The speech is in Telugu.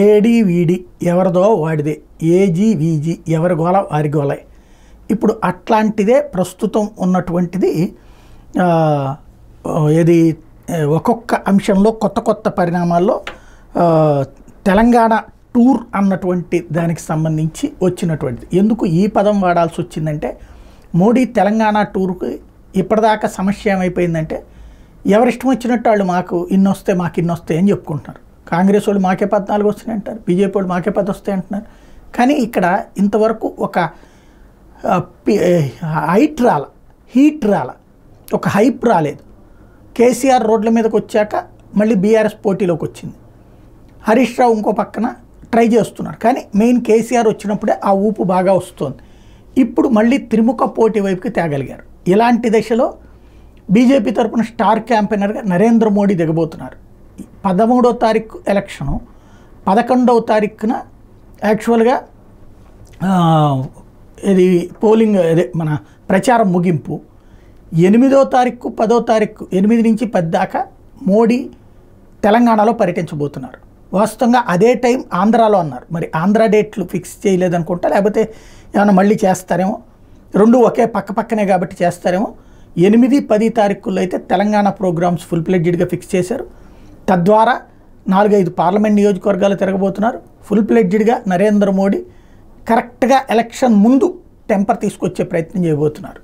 ఏడి వీడి ఎవరిదో వాడిదే, ఏజీ వీజీ ఎవరి గోల వారి గోలే. ఇప్పుడు అట్లాంటిదే ప్రస్తుతం ఉన్నటువంటిది. ఏది ఒక్కొక్క అంశంలో కొత్త కొత్త పరిణామాల్లో తెలంగాణ టూర్ అన్నటువంటి దానికి సంబంధించి వచ్చినటువంటిది. ఎందుకు ఈ పదం వాడాల్సి వచ్చిందంటే, మోడీ తెలంగాణ టూర్కి ఇప్పటిదాకా సమస్య ఏమైపోయిందంటే, ఎవరిష్టం వచ్చినట్టు వాళ్ళు మాకు ఇన్ని వస్తాయి మాకు ఇన్ని వస్తాయి అని చెప్పుకుంటున్నారు. కాంగ్రెస్ వాళ్ళు మాకే 14 వస్తాయి అంటారు, బీజేపీ వాళ్ళు మాకే 10 వస్తాయి అంటున్నారు. కానీ ఇక్కడ ఇంతవరకు ఒక హీట్ రాల, ఒక హైప్ రాలేదు. కేసీఆర్ రోడ్ల మీదకి వచ్చాక మళ్ళీ బీఆర్ఎస్ పోటీలోకి వచ్చింది. హరీష్ రావు ఇంకో పక్కన ట్రై చేస్తున్నారు. కానీ మెయిన్ కేసీఆర్ వచ్చినప్పుడే ఆ ఊపు బాగా వస్తుంది. ఇప్పుడు మళ్ళీ త్రిముఖ పోటీ వైపుకి తేగలిగారు. ఇలాంటి దశలో బీజేపీ తరఫున స్టార్ క్యాంపెయినర్గా నరేంద్ర మోడీ దిగబోతున్నారు. 13వ తారీఖు ఎలక్షను, 11వ తారీఖున యాక్చువల్గా ఇది పోలింగ్, అదే మన ప్రచారం ముగింపు. 8వ తారీఖు 10వ తారీఖు 8 నుంచి 10 దాకా మోడీ తెలంగాణలో పర్యటించబోతున్నారు. వాస్తవంగా అదే టైం ఆంధ్రాలో అన్నారు. మరి ఆంధ్ర డేట్లు ఫిక్స్ చేయలేదనుకుంటా, లేకపోతే ఏమైనా మళ్ళీ చేస్తారేమో. రెండు ఒకే పక్క పక్కనే కాబట్టి చేస్తారేమో. 8, 10 తారీఖుల్లో అయితే తెలంగాణ ప్రోగ్రామ్స్ ఫుల్ ప్లెడ్జ్డ్గా ఫిక్స్ చేశారు. తద్వారా 4-5 పార్లమెంట్ నియోజకవర్గాలు తిరగబోతున్నారు. ఫుల్ ప్లెడ్జ్డ్గా నరేంద్ర మోడీ కరెక్ట్గా ఎలక్షన్ ముందు టెంపర్ తీసుకొచ్చే ప్రయత్నం చేయబోతున్నారు.